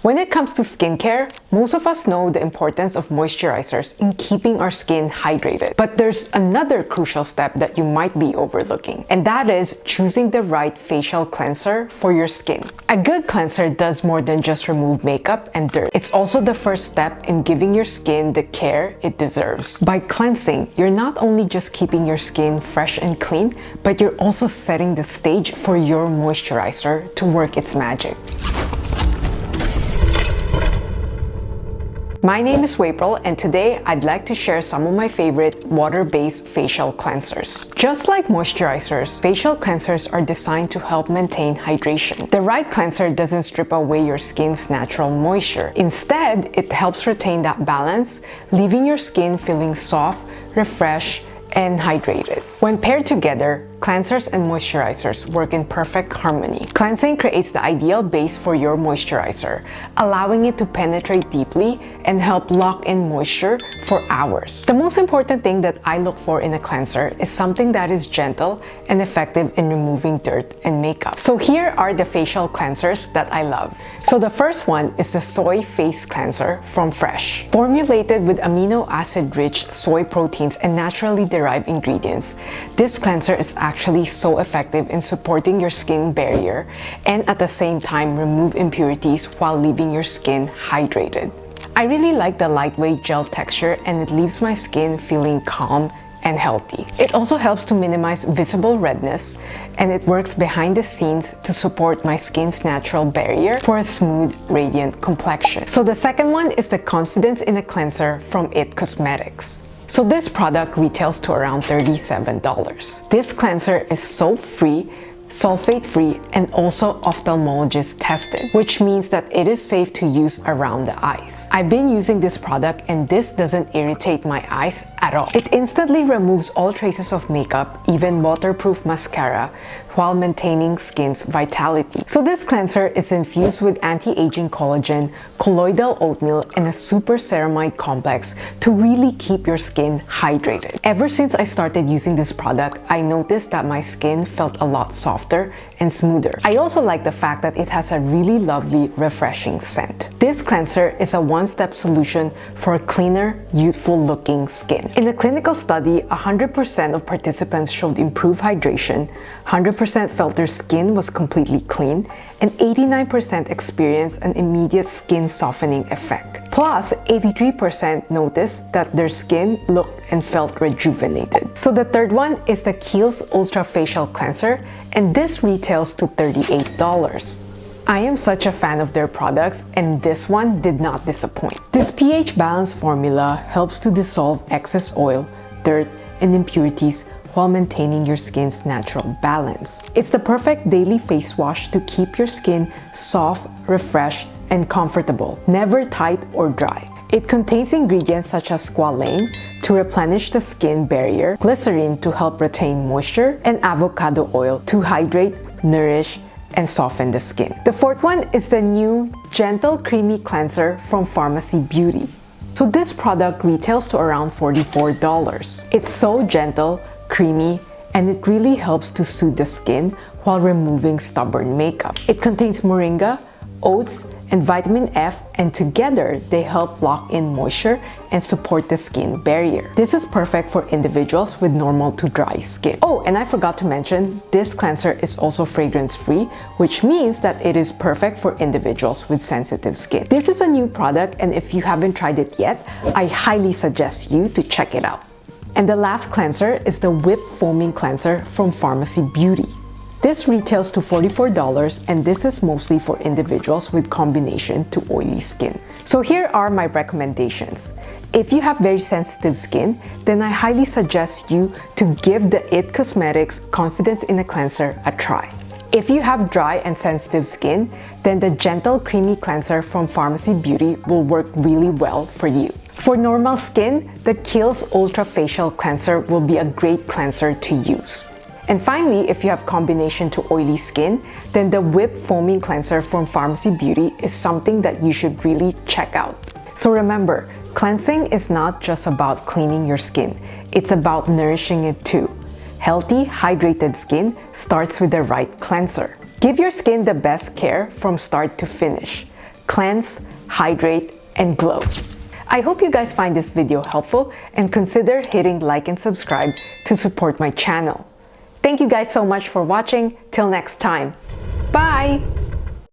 When it comes to skincare, most of us know the importance of moisturizers in keeping our skin hydrated. But there's another crucial step that you might be overlooking, and that is choosing the right facial cleanser for your skin. A good cleanser does more than just remove makeup and dirt. It's also the first step in giving your skin the care it deserves. By cleansing, you're not only just keeping your skin fresh and clean, but you're also setting the stage for your moisturizer to work its magic. My name is April, and today I'd like to share some of my favorite water-based facial cleansers. Just like moisturizers, facial cleansers are designed to help maintain hydration. The right cleanser doesn't strip away your skin's natural moisture. Instead, it helps retain that balance, leaving your skin feeling soft, refreshed, and hydrated. When paired together, cleansers and moisturizers work in perfect harmony. Cleansing creates the ideal base for your moisturizer, allowing it to penetrate deeply and help lock in moisture for hours. The most important thing that I look for in a cleanser is something that is gentle and effective in removing dirt and makeup. So here are the facial cleansers that I love. So the first one is the Soy Face Cleanser from Fresh. Formulated with amino acid-rich soy proteins and naturally derived ingredients, this cleanser is actually so effective in supporting your skin barrier and at the same time remove impurities while leaving your skin hydrated. I really like the lightweight gel texture, and it leaves my skin feeling calm and healthy. It also helps to minimize visible redness, and it works behind the scenes to support my skin's natural barrier for a smooth, radiant complexion. So the second one is the Confidence in a Cleanser from IT Cosmetics. So this product retails to around $37. This cleanser is soap-free, sulfate-free, and also ophthalmologist tested, which means that it is safe to use around the eyes. I've been using this product, and this doesn't irritate my eyes at all. It instantly removes all traces of makeup, even waterproof mascara, while maintaining skin's vitality. So this cleanser is infused with anti-aging collagen, colloidal oatmeal, and a super ceramide complex to really keep your skin hydrated. Ever since I started using this product, I noticed that my skin felt a lot softer and smoother. I also like the fact that it has a really lovely, refreshing scent. This cleanser is a one-step solution for a cleaner, youthful-looking skin. In a clinical study, 100% of participants showed improved hydration, 100% felt their skin was completely clean, and 89% experienced an immediate skin softening effect. Plus, 83% noticed that their skin looked and felt rejuvenated. So the third one is the Kiehl's Ultra Facial Cleanser, and this retails to $38. I am such a fan of their products, and this one did not disappoint. This pH balance formula helps to dissolve excess oil, dirt, and impurities while maintaining your skin's natural balance. It's the perfect daily face wash to keep your skin soft, refreshed, and comfortable, never tight or dry. It contains ingredients such as squalane to replenish the skin barrier, glycerin to help retain moisture, and avocado oil to hydrate, nourish, and soften the skin. The fourth one is the new Gentle Creamy Cleanser from Farmacy Beauty. So this product retails to around $44. It's so gentle, creamy, and it really helps to soothe the skin while removing stubborn makeup. It contains moringa, oats, and vitamin F, and together they help lock in moisture and support the skin barrier. This is perfect for individuals with normal to dry skin. Oh, and I forgot to mention, this cleanser is also fragrance-free, which means that it is perfect for individuals with sensitive skin. This is a new product, and if you haven't tried it yet, I highly suggest you to check it out. And the last cleanser is the Whip Foaming Cleanser from Farmacy Beauty. This retails to $44, and this is mostly for individuals with combination to oily skin. So here are my recommendations. If you have very sensitive skin, then I highly suggest you to give the IT Cosmetics Confidence in a Cleanser a try. If you have dry and sensitive skin, then the Gentle Creamy Cleanser from Farmacy Beauty will work really well for you. For normal skin, the Kiehl's Ultra Facial Cleanser will be a great cleanser to use. And finally, if you have combination to oily skin, then the Whip Foaming Cleanser from Farmacy Beauty is something that you should really check out. So remember, cleansing is not just about cleaning your skin, it's about nourishing it too. Healthy, hydrated skin starts with the right cleanser. Give your skin the best care from start to finish. cleanse, hydrate, and glow. I hope you guys find this video helpful and consider hitting like and subscribe to support my channel. Thank you guys so much for watching. Till next time. Bye!